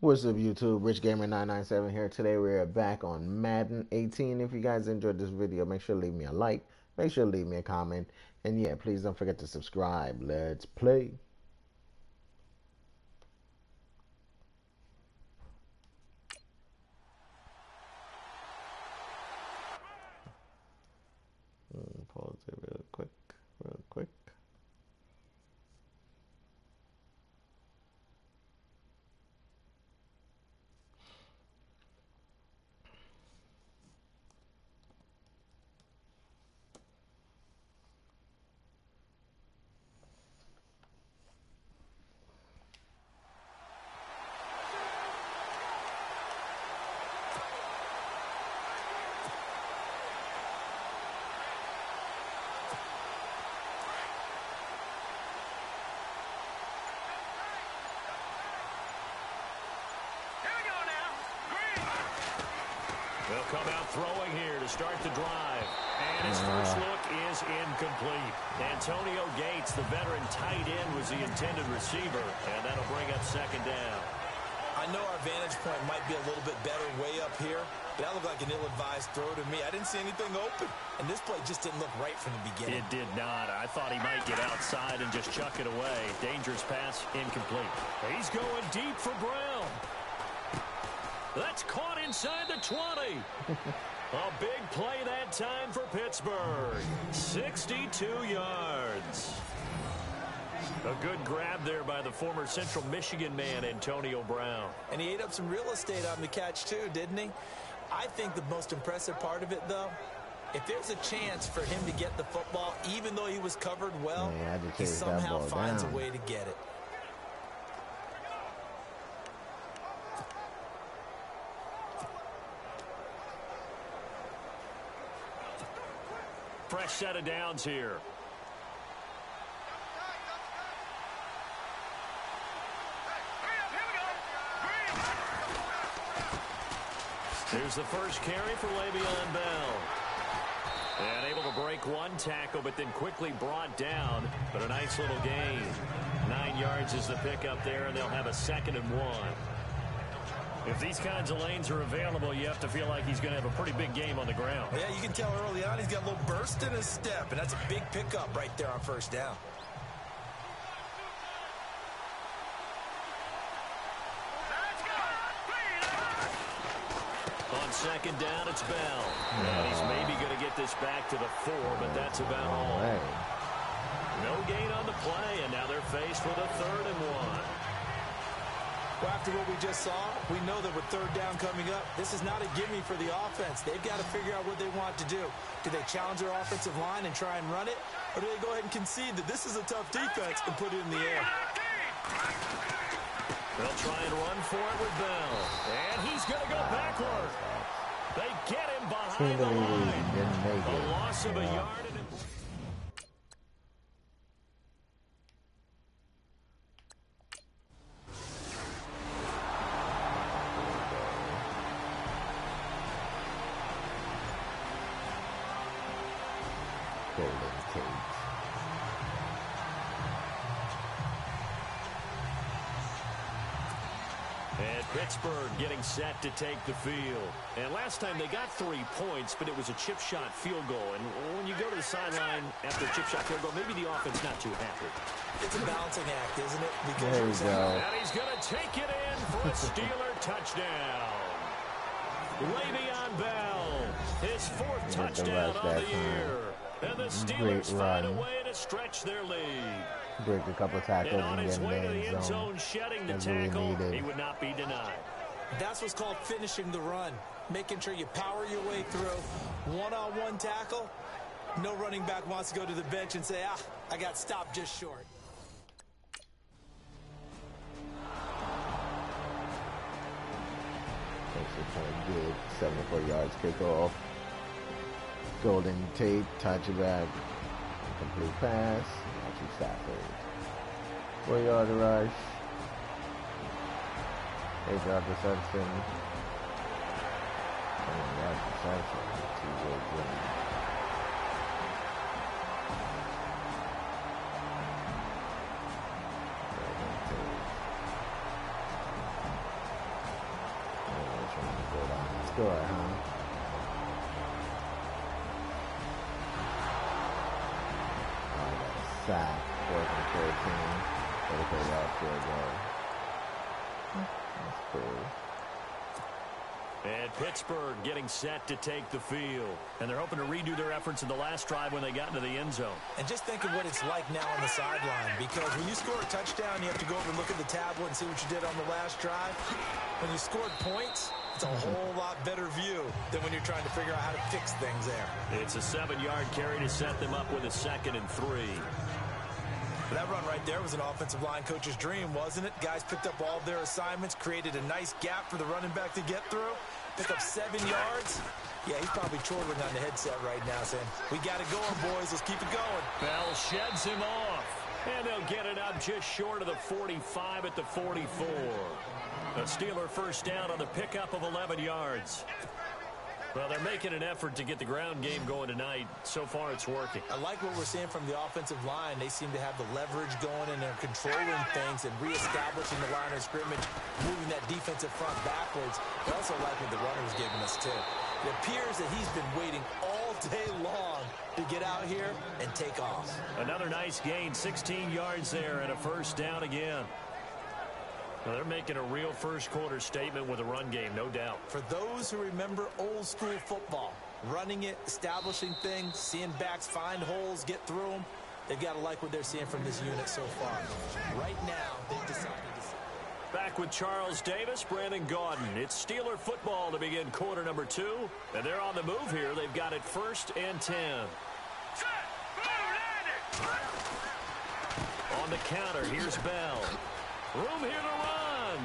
What's up, YouTube? RichGamer997 here. Today we're back on Madden 18. If you guys enjoyed this video, make sure to leave me a like. Make sure to leave me a comment. And yeah, please don't forget to subscribe. Let's play. Pause it real quick. Real quick. They'll come out throwing here to start the drive. And his first look is incomplete. Antonio Gates, the veteran tight end, was the intended receiver. And that'll bring up second down. I know our vantage point might be a little bit better way up here, but that looked like an ill-advised throw to me. I didn't see anything open, and this play just didn't look right from the beginning. It did not. I thought he might get outside and just chuck it away. Dangerous pass, incomplete. He's going deep for Brown. That's caught inside the 20. A big play that time for Pittsburgh. 62 yards. A good grab there by the former Central Michigan man, Antonio Brown. And he ate up some real estate on the catch, too, didn't he? I think the most impressive part of it, though, if there's a chance for him to get the football, even though he was covered well, he somehow finds a way to get it. Fresh set of downs here. Here's the first carry for Le'Veon Bell. And able to break one tackle, but then quickly brought down. But a nice little gain. 9 yards is the pickup there, and they'll have a 2nd and 1. If these kinds of lanes are available, you have to feel like he's going to have a pretty big game on the ground. Yeah, you can tell early on he's got a little burst in his step, and that's a big pickup right there on first down. On second down, it's Bell. And he's maybe going to get this back to the 4, but that's about all. No gain on the play, and now they're faced with a 3rd and 1. Well, after what we just saw, we know that with third down coming up, this is not a gimme for the offense. They've got to figure out what they want to do. Do they challenge their offensive line and try and run it? Or do they go ahead and concede that this is a tough defense and put it in the air? They'll try and run for it with Bell. And he's going to go backward. They get him behind the line. A loss of a yard. Golden Tate. And Pittsburgh getting set to take the field. And last time they got 3 points, but it was a chip shot field goal. And when you go to the sideline after a chip shot field goal, maybe the offense not too happy. It's a balancing act, isn't it? Because there you go. And he's going to take it in for a Steeler touchdown. Le'Veon Bell, his 4th touchdown of the year. And the Steelers find a way to stretch their lead. Break a couple tackles and on his way to the end end zone, shedding the tackle, he would not be denied. That's what's called finishing the run. Making sure you power your way through. One-on-one tackle. No running back wants to go to the bench and say, I got stopped just short. Good 74 yards kickoff. Golden Tate, touchback, complete pass, Matthew Stafford. 4-yard rush. 8-yard reception. 7-yard reception. 2-yard run. Score, huh? Sack, 4th and 14. 34-yard field goal. That's cool. And Pittsburgh getting set to take the field. And they're hoping to redo their efforts in the last drive when they got into the end zone. And just think of what it's like now on the sideline, because when you score a touchdown, you have to go over and look at the tablet and see what you did on the last drive. When you scored points, it's a whole lot better view than when you're trying to figure out how to fix things there. It's a 7-yard carry to set them up with a 2nd and 3. That run right there was an offensive line coach's dream, wasn't it? Guys picked up all of their assignments, created a nice gap for the running back to get through, pick up 7 yards. Yeah, he's probably chortling on the headset right now saying, we got it going, boys. Let's keep it going. Bell sheds him off. And they'll get it up just short of the 45 at the 44. A Steeler first down on the pickup of 11 yards. Well, they're making an effort to get the ground game going tonight. So far, it's working. I like what we're seeing from the offensive line. They seem to have the leverage going, and they're controlling things and reestablishing the line of scrimmage, moving that defensive front backwards. I also like what the runner's giving us, too. It appears that he's been waiting all day long to get out here and take off. Another nice gain, 16 yards there, and a first down again. Now they're making a real first-quarter statement with a run game, no doubt. For those who remember old-school football, running it, establishing things, seeing backs find holes, get through them, they've got to like what they're seeing from this unit so far. Right now, they've decided to... Back with Charles Davis, Brandon Gaudin. It's Steeler football to begin quarter number 2, and they're on the move here. They've got it 1st and 10. On the counter, here's Bell. Room here to run.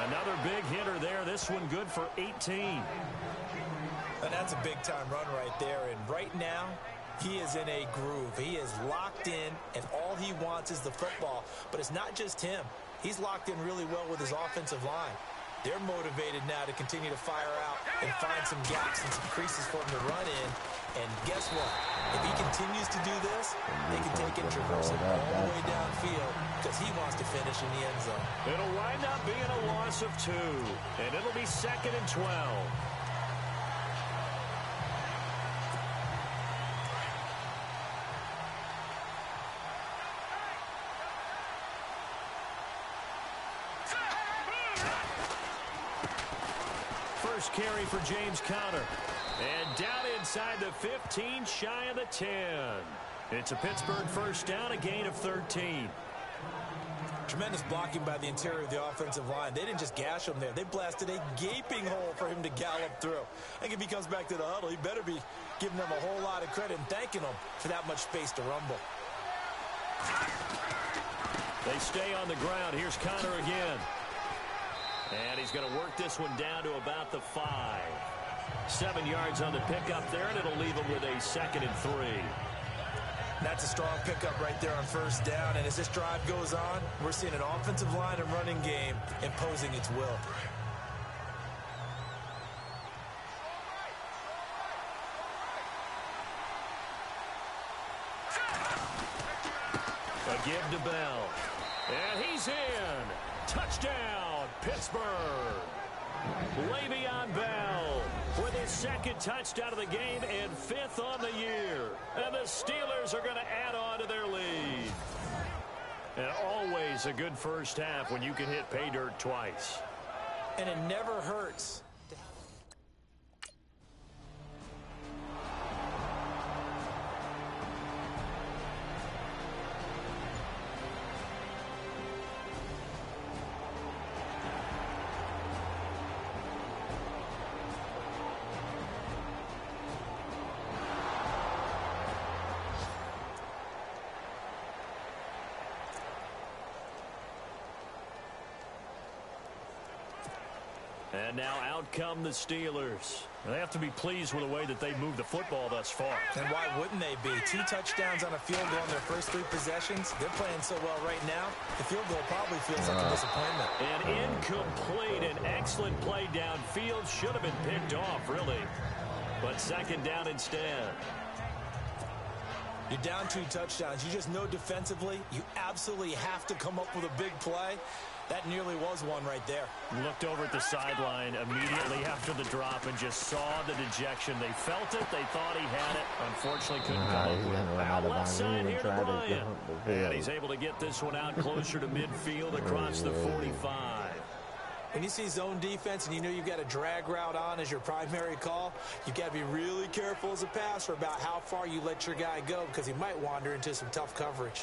Another big hitter there. This one good for 18. And that's a big-time run right there. And right now, he is in a groove. He is locked in, and all he wants is the football. But it's not just him. He's locked in really well with his offensive line. They're motivated now to continue to fire out and find some gaps and some creases for him to run in. And guess what? If he continues to do this, they can take it and traverse it all the way downfield because he wants to finish in the end zone. It'll wind up being a loss of 2, and it'll be 2nd and 12. First carry for James Conner. And down inside the 15, shy of the 10. It's a Pittsburgh first down, a gain of 13. Tremendous blocking by the interior of the offensive line. They didn't just gash him there. They blasted a gaping hole for him to gallop through. I think if he comes back to the huddle, he better be giving them a whole lot of credit and thanking them for that much space to rumble. They stay on the ground. Here's Conner again. And he's going to work this one down to about the 5. 7 yards on the pickup there, and it'll leave him with a 2nd and 3. That's a strong pickup right there on first down. And as this drive goes on, we're seeing an offensive line and running game imposing its will. A give to Bell. And he's in. Touchdown, Pittsburgh. Le'Veon Bell with his 2nd touchdown of the game and 5th on the year. And the Steelers are going to add on to their lead. And always a good first half when you can hit pay dirt twice. And it never hurts. And now out come the Steelers. They have to be pleased with the way that they moved the football thus far. And why wouldn't they be? 2 touchdowns on a field goal in their first 3 possessions. They're playing so well right now, the field goal probably feels like a disappointment. An incomplete and excellent play downfield. Should have been picked off, really. But 2nd down instead. You're down 2 touchdowns. You just know defensively you absolutely have to come up with a big play. That nearly was one right there. Looked over at the sideline immediately after the drop and just saw the dejection. They felt it. They thought he had it. Unfortunately, couldn't come up with it. Out left side here to Bryant. And he's able to get this one out closer to midfield across the 45. When you see zone defense and you know you've got a drag route on as your primary call, you've got to be really careful as a passer about how far you let your guy go because he might wander into some tough coverage.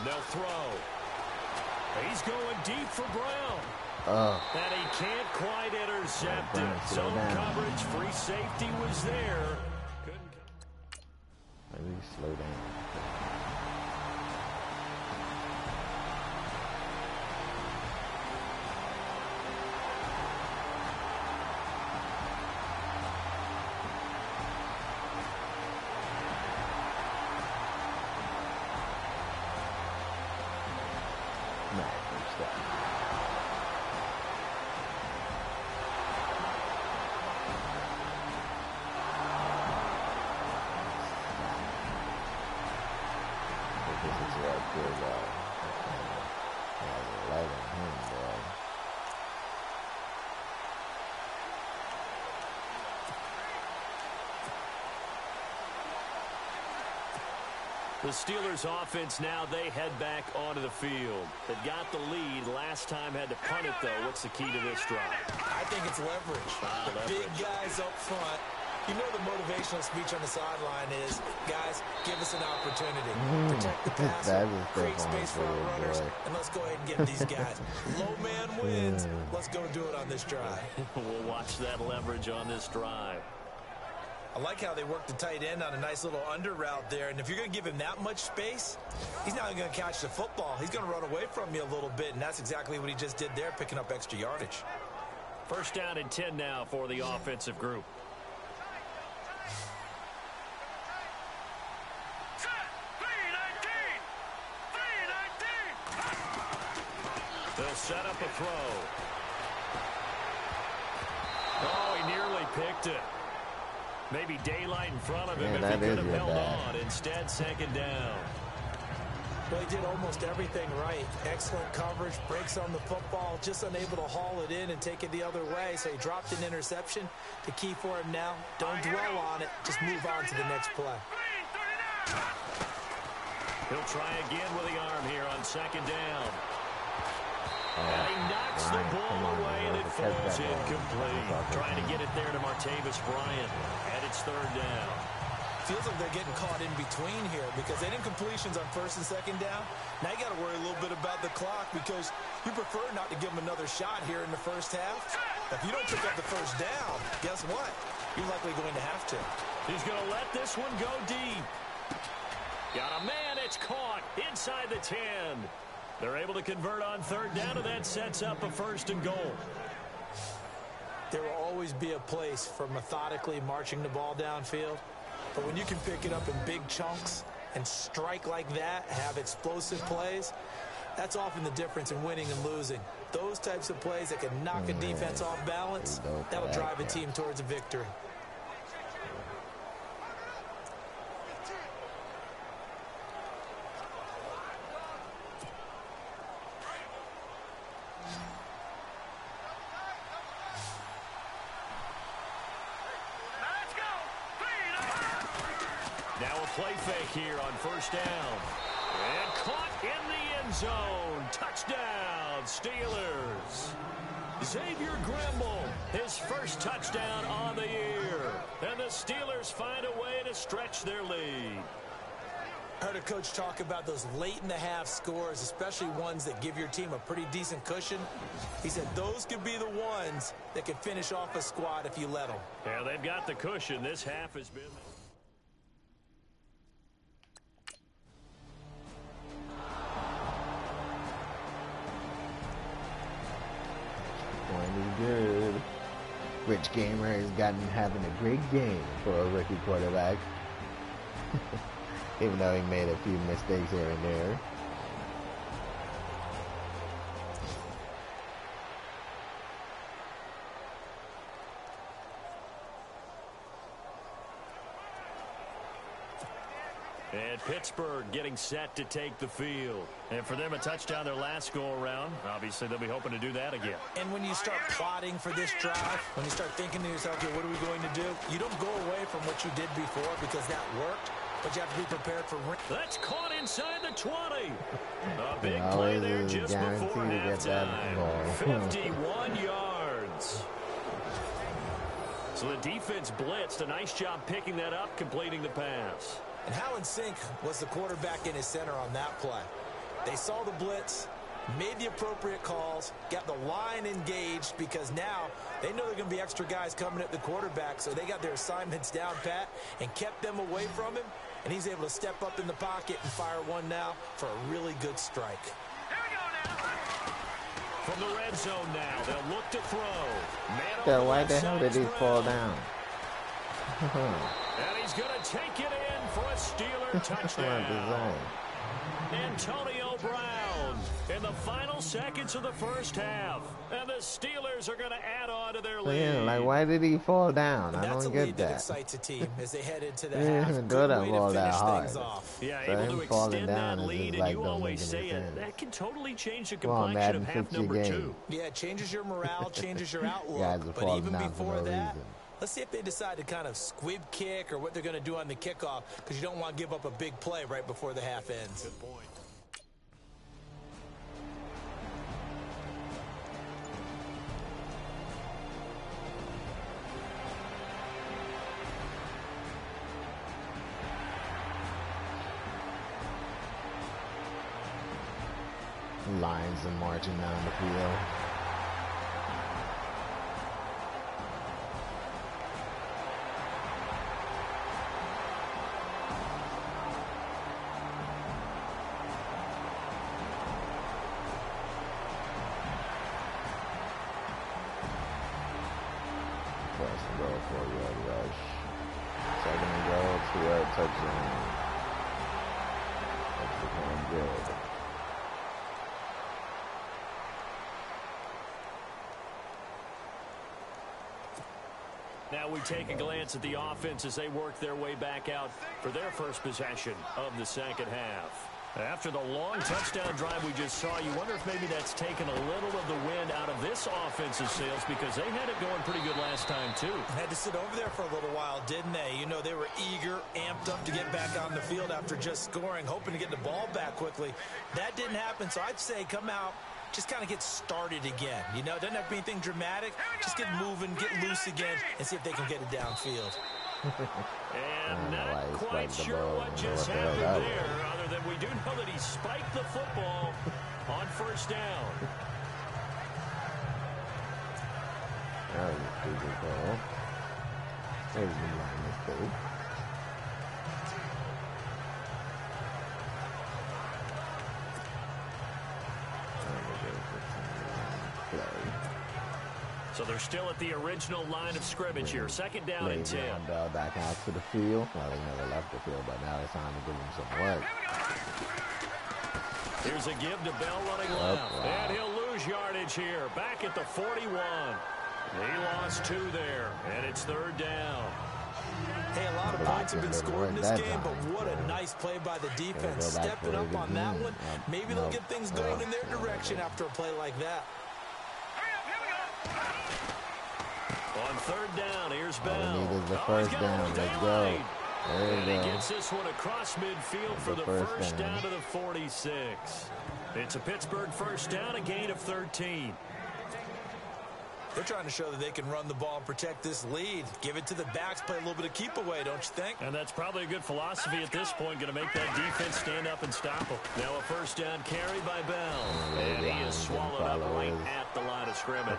They'll throw. He's going deep for Brown. And he can't quite intercept it. Zone coverage, free safety was there. Maybe slow down. The Steelers offense now, they head back onto the field. They've got the lead. Last time had to punt it, though. What's the key to this drive? I think it's leverage. Big guys up front. You know the motivational speech on the sideline is, guys, give us an opportunity. Protect the passer, create space for our runners, and let's go ahead and get these guys. Low man wins. Let's go do it on this drive. We'll watch that leverage on this drive. I like how they work the tight end on a nice little under route there. And if you're going to give him that much space, he's not going to catch the football. He's going to run away from you a little bit, and that's exactly what he just did there, picking up extra yardage. First down and 10 now for the offensive group. They'll set up a throw. Oh, he nearly picked it. Maybe daylight in front of him if he could have held on. Instead, second down. Well, he did almost everything right. Excellent coverage, breaks on the football, just unable to haul it in and take it the other way. So he dropped an interception. The key for him now, don't dwell on it. Just move on to the next play. He'll try again with the arm here on second down. And he knocks the ball away, and it falls incomplete. Trying to get it there to Martavis Bryant. And it's third down. Feels like they're getting caught in between here because they didn't completions on first and second down. Now you got to worry a little bit about the clock because you prefer not to give them another shot here in the first half. If you don't pick up the first down, guess what? You're likely going to have to. He's going to let this one go deep. Got a man, it's caught inside the 10. They're able to convert on third down, and that sets up a first and goal. There will always be a place for methodically marching the ball downfield. But when you can pick it up in big chunks and strike like that, have explosive plays, that's often the difference in winning and losing. Those types of plays that can knock a defense off balance, that'll drive a team towards a victory. Play fake here on first down. And caught in the end zone. Touchdown, Steelers. Xavier Grimble, his first touchdown on the year. And the Steelers find a way to stretch their lead. I heard a coach talk about those late in the half scores, especially ones that give your team a pretty decent cushion. He said those could be the ones that could finish off a squad if you let them. Yeah, they've got the cushion. This half has been... Good with Twitch gamer is having a great game for a rookie quarterback. Even though he made a few mistakes here and there. And Pittsburgh getting set to take the field. And for them, a touchdown their last go-around. Obviously, they'll be hoping to do that again. And when you start plotting for this drive, when you start thinking to yourself, okay, what are we going to do? You don't go away from what you did before because that worked, but you have to be prepared for... That's caught inside the 20. A big play there just before halftime. 51 yards. So the defense blitzed. A nice job picking that up, completing the pass. And how in sync was the quarterback in his center on that play? They saw the blitz, made the appropriate calls, got the line engaged because now they know there are going to be extra guys coming at the quarterback, so they got their assignments down pat and kept them away from him, and he's able to step up in the pocket and fire one now for a really good strike. From the red zone now, they'll look to throw. Yeah, why the hell did he fall down? And he's going to take it in for a Steeler touchdown. Antonio Brown in the final seconds of the first half. And the Steelers are going to add on to their lead. Yeah, like, why did he fall down? I don't get that. That excites a team as they head into the He didn't half. even do that ball that hard. Yeah, So able him to falling extend down that is lead, just and like you don't always make say any it. sense. That can totally change the Come on, complexion Madden, of half fix your number game. 2. Yeah, it changes your morale, changes your outlook. Guys are But falling even down for before no that, reason. let's see if they decide to kind of squib kick or what they're going to do on the kickoff, because you don't want to give up a big play right before the half ends. Good point. Lions are marching down the field. First and goal, 4-yard rush. Second and goal, 2-yard touchdown. That's looking good. Now we take a glance at the offense as they work their way back out for their first possession of the second half. After the long touchdown drive we just saw, you wonder if maybe that's taken a little of the wind out of this offense's sails because they had it going pretty good last time too. Had to sit over there for a little while, didn't they? You know, they were eager, amped up to get back on the field after just scoring, hoping to get the ball back quickly. That didn't happen, so I'd say come out, just kind of get started again. You know, doesn't have to be anything dramatic. Just get moving, get loose again, and see if they can get it downfield. And not quite sure what just happened there, other than we do know that he spiked the football on first down. That was a stupid ball. There's the line mistake. So they're still at the original line of scrimmage here. Second down and 10. Bell back out to the field. Well, they never left the field, but now it's time to give him some work. Here's a give to Bell running left. And he'll lose yardage here. Back at the 41. He lost 2 there, and it's third down. Hey, a lot of points have been scored in this game, but what a nice play by the defense. Stepping up on that one. Maybe they'll get things going in their direction after a play like that. On third down, here's Bell. All we need is the first down. Let's go. There And we he go. gets this one across midfield for the first down to the 46. It's a Pittsburgh first down, a gain of 13. They're trying to show that they can run the ball and protect this lead. Give it to the backs, play a little bit of keep away, don't you think? And that's probably a good philosophy at this point, going to make that defense stand up and stop them. Now a first down carry by Bell. And he is swallowed up right at the line of scrimmage.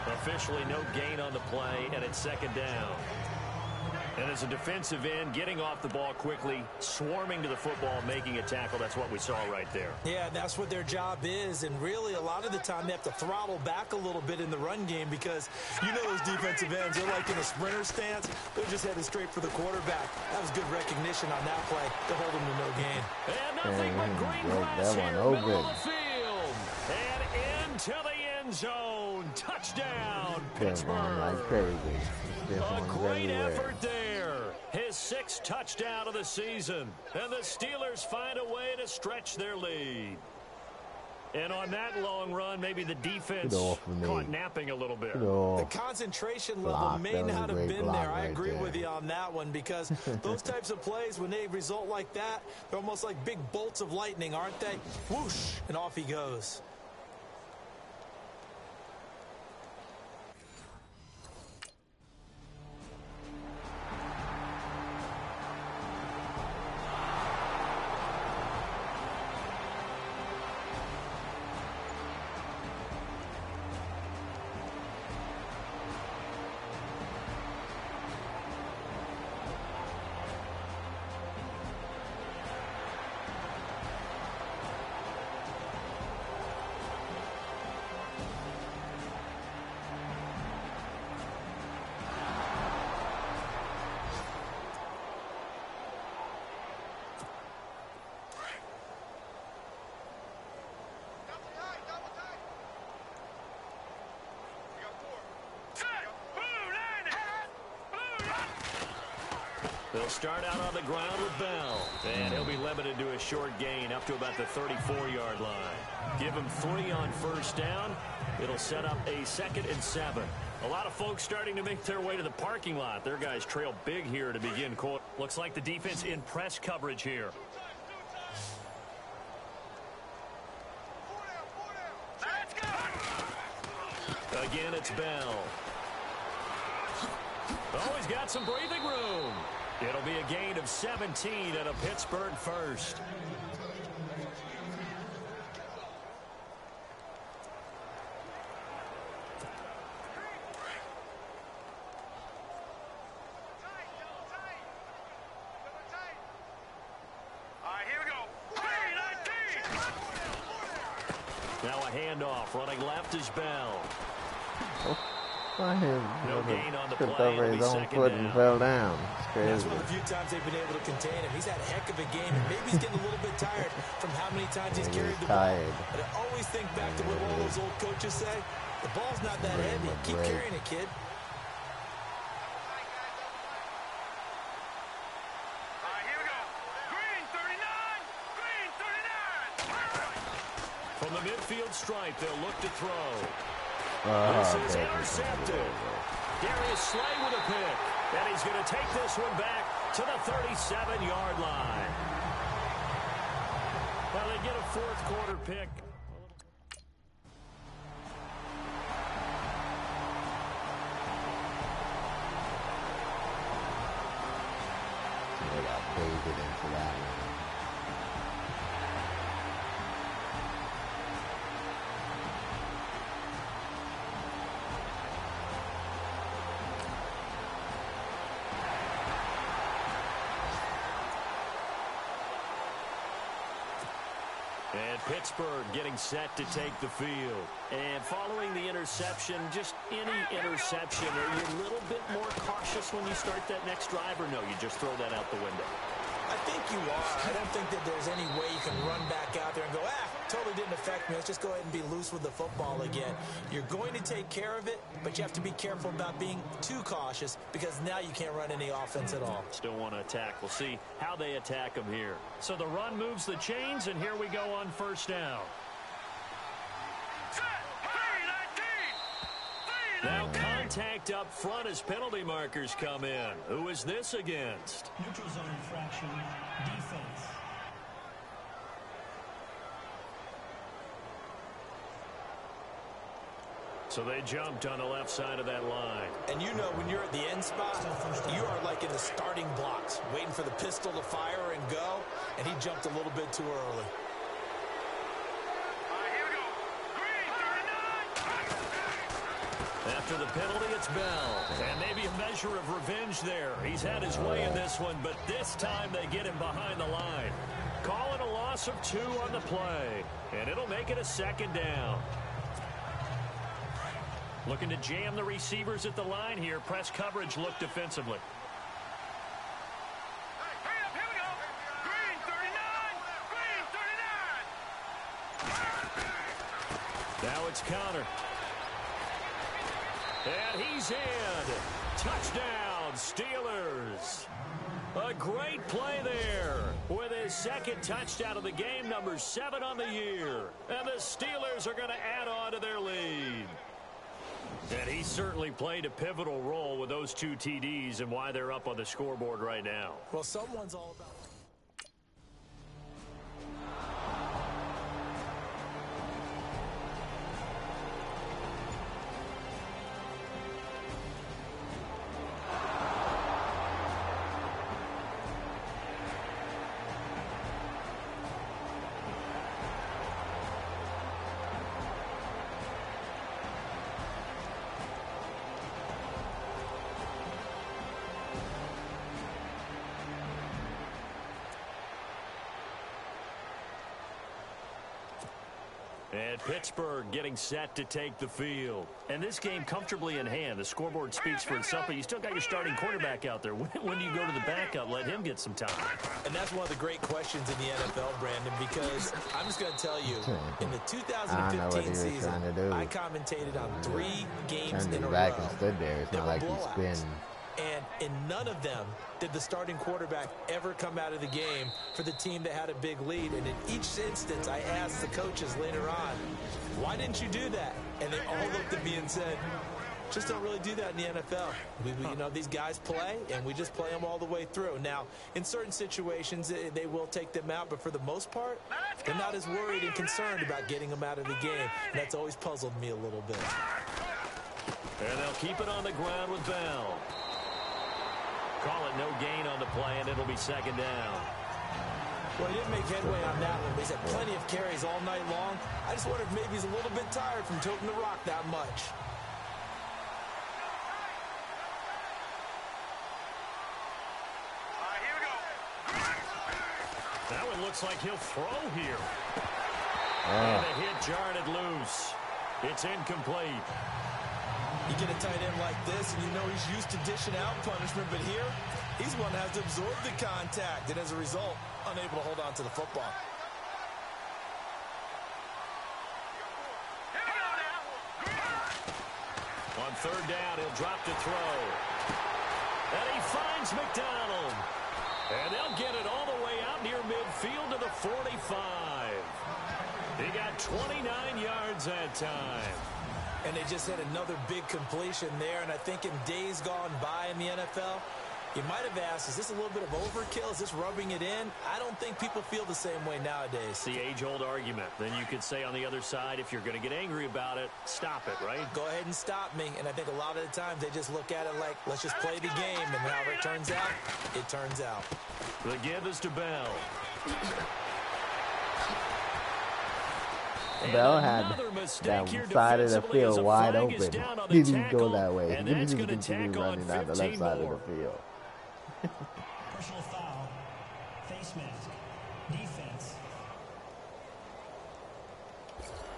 Officially no gain on the play, and it's second down. And as a defensive end, getting off the ball quickly, swarming to the football, making a tackle, that's what we saw right there. Yeah, that's what their job is. And really, a lot of the time, they have to throttle back a little bit in the run game because you know those defensive ends, they're like in a sprinter stance. They're just headed straight for the quarterback. That was good recognition on that play to hold them to no gain. And nothing but green grass here, middle of the field. And into the end zone. Touchdown, Pittsburgh. Like crazy. A great effort there. His 6th touchdown of the season. And the Steelers find a way to stretch their lead. And on that long run, maybe the defense caught napping a little bit. The concentration level may not have been there. I agree with you on that one because those types of plays, when they result like that, they're almost like big bolts of lightning, aren't they? Whoosh, and off he goes. They'll start out on the ground with Bell. And he'll be limited to a short gain up to about the 34-yard line. Give him 3 on first down. It'll set up a 2nd and 7. A lot of folks starting to make their way to the parking lot. Their guys trail big here to begin quarter. Looks like the defense in press coverage here. Again, it's Bell. Oh, he's got some breathing room. It'll be a gain of 17 and a Pittsburgh first. Now a handoff. Running left is Bell. No gain on the play. Tripped over his own foot and fell down. It's crazy. That's one of the few times they've been able to contain him. He's had a heck of a game, and maybe he's getting a little bit tired from how many times he's carried the ball. But I always think back to what all those old coaches say. The ball's not that heavy. Keep carrying it, kid. From the midfield stripe, they'll look to throw. This is intercepted. Darius Slay with a pick. And he's going to take this one back to the 37-yard line. Well, they get a 4th quarter pick. They got baited into that one. And Pittsburgh getting set to take the field. And following the interception, just any interception, are you a little bit more cautious when you start that next drive, or no, you just throw that out the window? I think you are. I don't think that there's any way you can run back out there and go, totally didn't affect me. Let's just go ahead and be loose with the football again. You're going to take care of it, but you have to be careful about being too cautious because now you can't run any offense at all. Still want to attack. We'll see how they attack them here. So the run moves the chains, and here we go on first down. Now contact up front as penalty markers come in. Who is this against? Neutral zone infraction, defense. So they jumped on the left side of that line. And you know when you're at the end spot, you are like in the starting blocks, waiting for the pistol to fire and go, and he jumped a little bit too early. After the penalty, it's Bell. And maybe a measure of revenge there. He's had his way in this one, but this time they get him behind the line. Calling a loss of 2 on the play. And it'll make it a 2nd down. Looking to jam the receivers at the line here. Press coverage look defensively. Now it's counter. And he's in. Touchdown, Steelers. A great play there with his 2nd touchdown of the game, number 7 on the year. And the Steelers are going to add on to their lead. And he certainly played a pivotal role with those 2 TDs and why they're up on the scoreboard right now. Well, someone's all about... And Pittsburgh getting set to take the field. And this game comfortably in hand. The scoreboard speaks for itself, but you still got your starting quarterback out there. When do you go to the backup? Let him get some time. And that's one of the great questions in the NFL, Brandon, because I'm just going to tell you, in the 2015 season, I commentated on 3 games in a row. Back and stood there. It's not like he's been... And in none of them did the starting quarterback ever come out of the game for the team that had a big lead. And in each instance, I asked the coaches later on, why didn't you do that? And they all looked at me and said, just don't really do that in the NFL. You know, these guys play, and we just play them all the way through. Now, in certain situations, they will take them out, but for the most part, they're not as worried and concerned about getting them out of the game. And that's always puzzled me a little bit. And they'll keep it on the ground with Bell. Call it no gain on the play, and it'll be 2nd down. Well, he didn't make headway on that one, but he's had plenty of carries all night long. I just wonder if maybe he's a little bit tired from toting the rock that much. All right, here we go. That one looks like he'll throw here. And the hit jarred it loose. It's incomplete. You get a tight end like this, and you know he's used to dishing out punishment, but here, he's one that has to absorb the contact, and as a result, unable to hold on to the football. On 3rd down, he'll drop to throw. And he finds McDonald. And they'll get it all the way out near midfield to the 45. He got 29 yards that time. And they just had another big completion there. And I think in days gone by in the NFL, you might have asked, is this a little bit of overkill? Is this rubbing it in? I don't think people feel the same way nowadays. It's the age-old argument. Then you could say on the other side, if you're going to get angry about it, stop it, right? Go ahead and stop me. And I think a lot of the times they just look at it like, let's just play the game. And however it turns out, it turns out. The give is to Bell. Bell had that side of the field wide open. He didn't go that way. He didn't even continue running down the left side of the field. Personal foul. Face mask. Defense.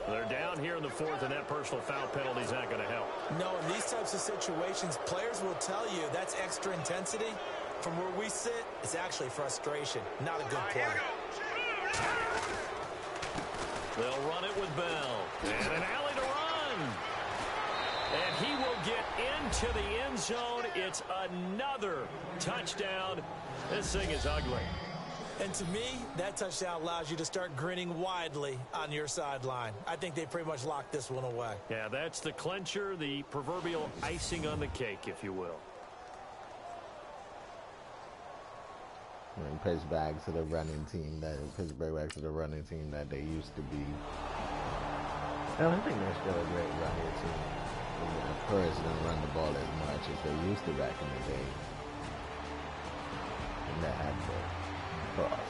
They're down here in the 4th, and that personal foul penalty is not going to help. No, in these types of situations, players will tell you that's extra intensity. From where we sit, it's actually frustration, not a good play. They'll run it with Bell. And an alley to run. And he will get into the end zone. It's another touchdown. This thing is ugly. And to me, that touchdown allows you to start grinning widely on your sideline. I think they pretty much locked this one away. Yeah, that's the clincher, the proverbial icing on the cake, if you will. And pitch back to the running team Pittsburgh back to the running team that they used to be. I don't think they're still a great running team. Of course, they don't run the ball as much as they used to back in the day. And that had to cross.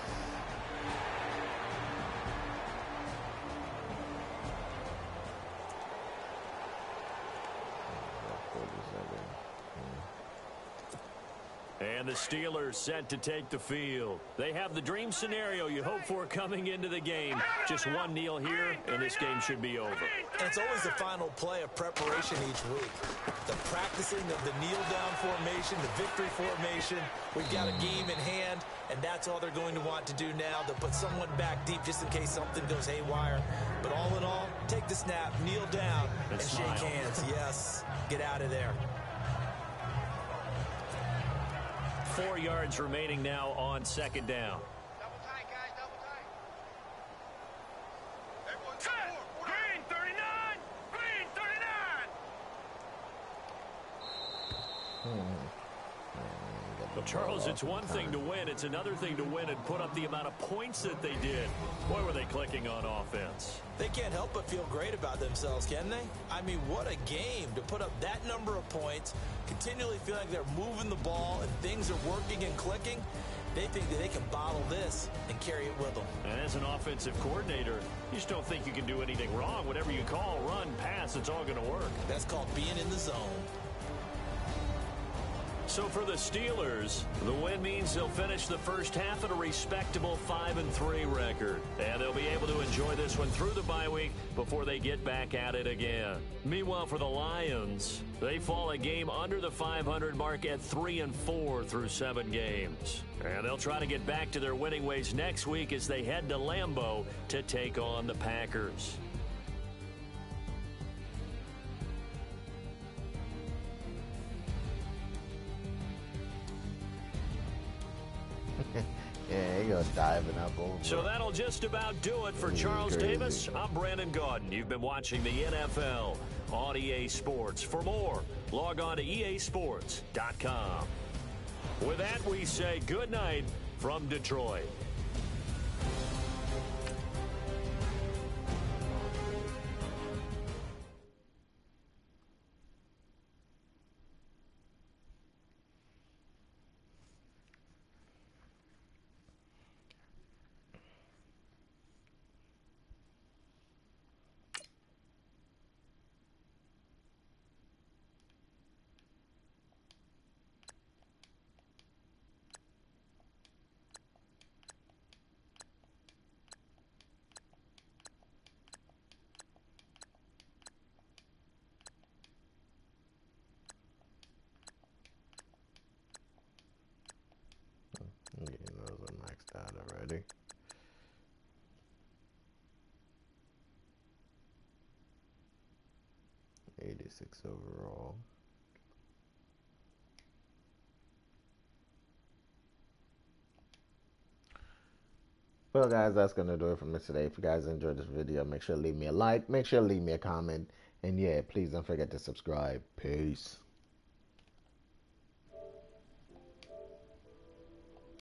And the Steelers set to take the field. They have the dream scenario you hope for coming into the game. Just one kneel here, and this game should be over. And it's always the final play of preparation each week. The practicing of the kneel-down formation, the victory formation. We've got a game in hand, and that's all they're going to want to do now. They'll put someone back deep just in case something goes haywire. But all in all, take the snap, kneel down, and shake hands. Yes, get out of there. 4 yards remaining now on second down. Double tight, guys, double tight. Everyone set. Green 39. Green 39. Well, Charles, it's one thing to win. It's another thing to win and put up the amount of points that they did. Boy, were they clicking on offense. They can't help but feel great about themselves, can they? I mean, what a game to put up that number of points, continually feel like they're moving the ball and things are working and clicking. They think that they can bottle this and carry it with them. And as an offensive coordinator, you just don't think you can do anything wrong. Whatever you call, run, pass, it's all going to work. That's called being in the zone. So for the Steelers, the win means they'll finish the first half at a respectable 5-3 record. And they'll be able to enjoy this one through the bye week before they get back at it again. Meanwhile, for the Lions, they fall a game under the 500 mark at 3-4 through 7 games. And they'll try to get back to their winning ways next week as they head to Lambeau to take on the Packers. Yeah, he goes diving up over. So that'll just about do it for Charles Davis. I'm Brandon Gaudin. You've been watching the NFL on EA Sports. For more, log on to easports.com. With that, we say good night from Detroit. Yeah, those are maxed out already. $86 overall. Well, guys, that's going to do it for me today. If you guys enjoyed this video, make sure to leave me a like. Make sure to leave me a comment. And, yeah, please don't forget to subscribe. Peace.